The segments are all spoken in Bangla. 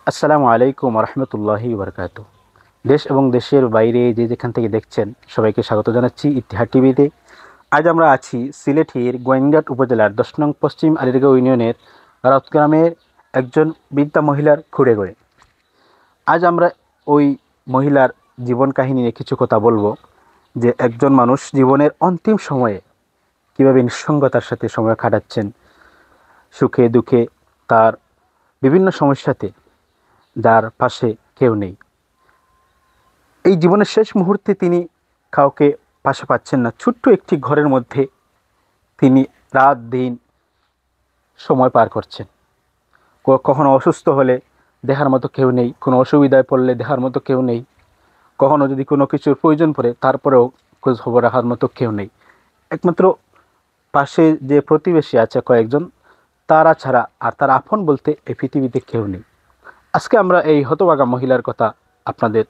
আসসালামু আলাইকুম রহমতুল্লাহি বারকাতু। দেশ এবং দেশের বাইরে যে যেখান থেকে দেখছেন সবাইকে স্বাগত জানাচ্ছি ইতিহাদ টিভিতে। আজ আমরা আছি সিলেটের গোয়েন্দাট উপজেলার 10 নং পশ্চিম আলীরগাঁও ইউনিয়নের রথগ্রামের একজন বৃদ্ধা মহিলার খুঁড়ে ঘরে। আজ আমরা ওই মহিলার জীবন কাহিনী নিয়ে কিছু কথা বলবো, যে একজন মানুষ জীবনের অন্তিম সময়ে কীভাবে নিঃসঙ্গতার সাথে সময় কাটাচ্ছেন, সুখে দুঃখে, তার বিভিন্ন সমস্যাতে যার পাশে কেউ নেই। এই জীবনের শেষ মুহূর্তে তিনি কাউকে পাশে পাচ্ছেন না। ছোট্ট একটি ঘরের মধ্যে তিনি রাত দিন সময় পার করছেন। কখনো অসুস্থ হলে দেখার মতো কেউ নেই, কোনো অসুবিধায় পড়লে দেখার মতো কেউ নেই, কখনো যদি কোনো কিছুর প্রয়োজন পড়ে তারপরেও খোঁজ খবর রাখার মতো কেউ নেই। একমাত্র পাশে যে প্রতিবেশী আছে কয়েকজন, তারা ছাড়া আর তার আপন বলতে এই পৃথিবীতে কেউ নেই। আজকে আমরা এই হতভাগা মহিলার কথা আপনাদের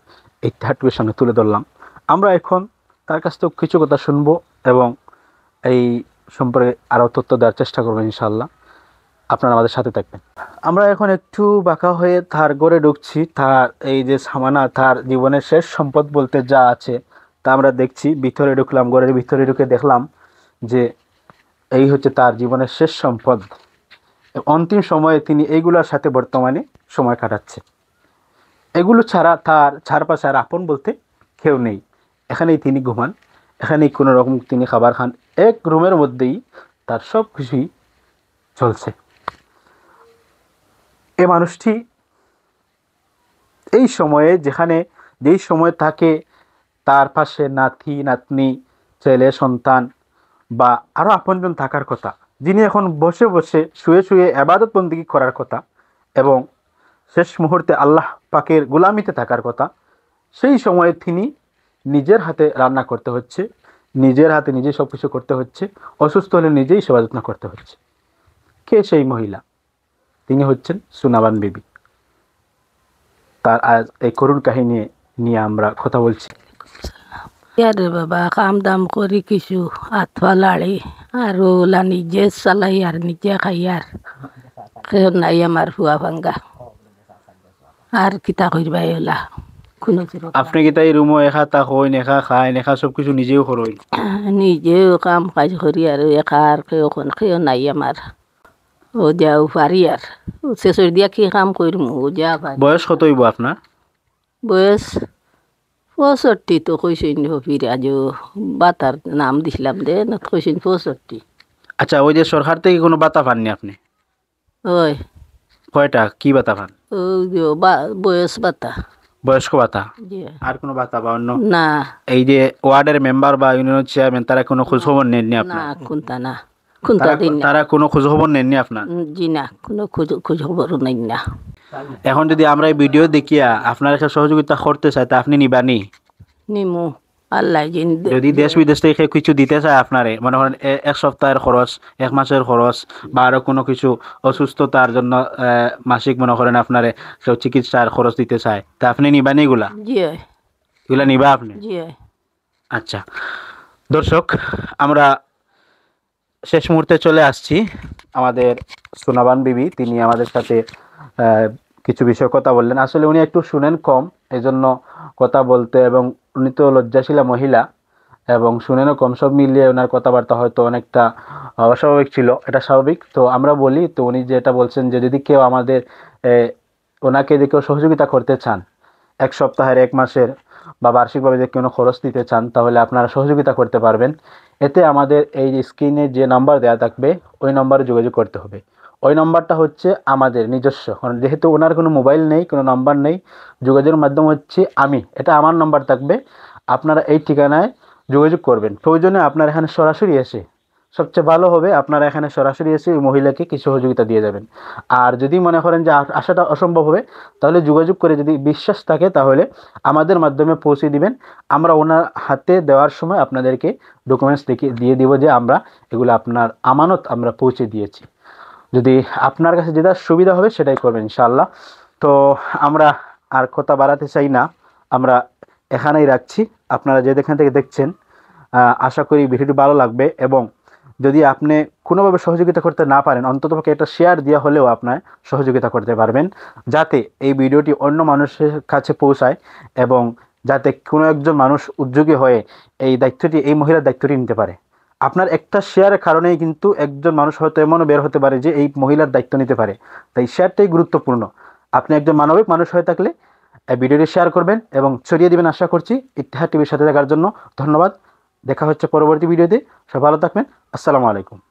এই টিভির সামনে তুলে ধরলাম। আমরা এখন তার কাছ থেকে কিছু কথা শুনবো এবং এই সম্পর্কে আরও তথ্য দেওয়ার চেষ্টা করবো ইনশাআল্লাহ। আপনারা আমাদের সাথে থাকবেন। আমরা এখন একটু বাঁকা হয়ে তার ঘরে ঢুকছি। তার এই যে সামানা, তার জীবনের শেষ সম্পদ বলতে যা আছে তা আমরা দেখছি। ভিতরে ঢুকলাম, ঘরের ভিতরে ঢুকে দেখলাম যে এই হচ্ছে তার জীবনের শেষ সম্পদ। অন্তিম সময়ে তিনি এইগুলোর সাথে বর্তমানে সময় কাটাচ্ছে। এগুলো ছাড়া তার চারপাশে আর আপন বলতে কেউ নেই। এখানেই তিনি ঘুমান, এখানেই কোনো রকম তিনি খাবার খান। এক রুমের মধ্যেই তার সব কিছুই চলছে। এ মানুষটি এই সময়ে যেই সময় তাকে তার পাশে নাতি নাতনি, ছেলে সন্তান বা আরও আপনজন থাকার কথা, যিনি এখন বসে বসে শুয়ে শুয়ে ইবাদত বন্দেগী করার কথা এবং শেষ মুহূর্তে আল্লাহ পাকের গোলামিতে থাকার কথা, সেই সময়ে তিনি নিজের হাতে রান্না করতে হচ্ছে, নিজের হাতে নিজে সব কিছু করতে হচ্ছে, অসুস্থ হলে নিজেই সেবা যত্ন করতে হচ্ছে। কে সেই মহিলা? তিনি হচ্ছেন সুনাবান বিবি। তার আজ এই করুণ কাহিনী নিয়ে আমরা কথা বলছি। ইয়ারে বাবা কাম দাম করি কিছু আঠা লাড়ি আর ওলা নিজে চালাই আর নিজে খাই আর কেউ নাই আমার হুয়া ভাঙ্গা আর কিতা করবা ওলা কোনো আপনি কি তাই রুমো একা তা হইন, একা খাইন, একা সব কিছু নিজেও করইন? নিজেও কাম কাজ করি আর একা আর কেউ নাই আমার। ও যাও পারি আর শেষের দিয়া কি কাম করিম ও যা পারি। বয়স কত হইব আপনার? বয়স 65 তো কইসেন হফির আজও বাতার নাম দিছিলাম দে না কইসেন 65। আচ্ছা, ওই যে সরকার থেকে কোনো বাতা পাননি আপনি? ওই কয়টা কি বাতা পান? ও যে বয়স বাতা বয়স্ক ভাতা? জি আর কোনো ভাতা বা অন্য? না এই যে ওয়ার্ডের মেম্বার বা ইউনিয়ন চেয়ারম্যান, তারা কোনো খোঁজ খবর নেননি না আপনার? কোনটা না কোনটা তারা দিন না তারা কোনো খোঁজ খবর নেননি আপনার? জি না কোনো খোঁজ খবর নাই না। এখন যদি আমরা এই ভিডিও দেখিয়া আপনার কাছে সহযোগিতা করতে চাই তা আপনি নিবানি? নিমু আল্লাহ জিন যদি দেশ বিদেশ থেকে কিছু দিতে চায় আপনারে, মনে করেন এক সপ্তাহের খরচ, এক মাসের খরচ বা আরো কোনো কিছু অসুস্থতার জন্য মাসিক মনে করেন আপনারে কেউ চিকিৎসার খরচ দিতে চায়, তা আপনি নিবানি এগুলা? জি এগুলা নিবা আপনি? জি আচ্ছা দর্শক, আমরা শেষ মুহূর্তে চলে আসছি। আমাদের সোনাবান বিবি তিনি আমাদের সাথে কিছু বিষয় কথা বললেন। আসলে উনি একটু শুনেন কম, এজন্য কথা বলতে, এবং উনি তো লজ্জাশীলা মহিলা এবং শুনেনও কম, সব মিলিয়ে ওনার কথাবার্তা হয়তো অনেকটা অস্বাভাবিক ছিল। এটা স্বাভাবিক। তো আমরা বলি, তো উনি যেটা বলছেন যে যদি কেউ আমাদের ওনাকে যদি কেউ সহযোগিতা করতে চান, এক সপ্তাহের, এক মাসের বা বার্ষিকভাবে যে কোনো খরচ দিতে চান, তাহলে আপনারা সহযোগিতা করতে পারবেন। এতে আমাদের এই স্ক্রিনে যে নাম্বার দেওয়া থাকবে ওই নাম্বারে যোগাযোগ করতে হবে। ওই নাম্বারটা হচ্ছে আমাদের নিজস্ব, কারণ যেহেতু ওনার কোনো মোবাইল নেই, কোনো নাম্বার নেই, যোগাযোগের মাধ্যম হচ্ছে এটা আমার নাম্বার থাকবে। আপনারা এই ঠিকানায় যোগাযোগ করবেন। প্রয়োজনে আপনারা এখানে সরাসরি এসে, সবচেয়ে ভালো হবে আপনারা এখানে সরাসরি এসে ওই মহিলাকে কিছু সহযোগিতা দিয়ে যাবেন। আর যদি মনে করেন যে আসাটা অসম্ভব হবে, তাহলে যোগাযোগ করে, যদি বিশ্বাস থাকে তাহলে আমাদের মাধ্যমে পৌঁছে দিবেন। আমরা ওনার হাতে দেওয়ার সময় আপনাদেরকে ডকুমেন্টস দিয়ে দিব যে আমরা এগুলো আপনার আমানত আমরা পৌঁছে দিয়েছি। যদি আপনার কাছে যেটা সুবিধা হবে সেটাই করবেন ইনশাআল্লাহ। তো আমরা আর কথা বাড়াতে চাই না, আমরা এখানেই রাখছি। আপনারা যেখান থেকে দেখছেন আশা করি ভিডিওটি ভালো লাগবে এবং যদি আপনি কোনোভাবে সহযোগিতা করতে না পারেন, অন্ততপক্ষে একটা শেয়ার দেওয়া হলেও আপনার সহযোগিতা করতে পারবেন, যাতে এই ভিডিওটি অন্য মানুষের কাছে পৌঁছায় এবং যাতে কোনো একজন মানুষ উদ্যোগী হয়ে এই মহিলার দায়িত্বটি নিতে পারে। আপনার একটা শেয়ারের কারণেই কিন্তু একজন মানুষ হয়তো এমনও বের হতে পারে যে এই মহিলার দায়িত্ব নিতে পারে। তাই শেয়ারটাই গুরুত্বপূর্ণ। আপনি একজন মানবিক মানুষ হয়ে থাকলে এই ভিডিওটি শেয়ার করবেন এবং ছড়িয়ে দিবেন আশা করছি। ইত্তেহাদ টিভির সাথে থাকার জন্য ধন্যবাদ। দেখা হচ্ছে পরবর্তী ভিডিওতে। সব ভালো থাকবেন। আসসালামু আলাইকুম।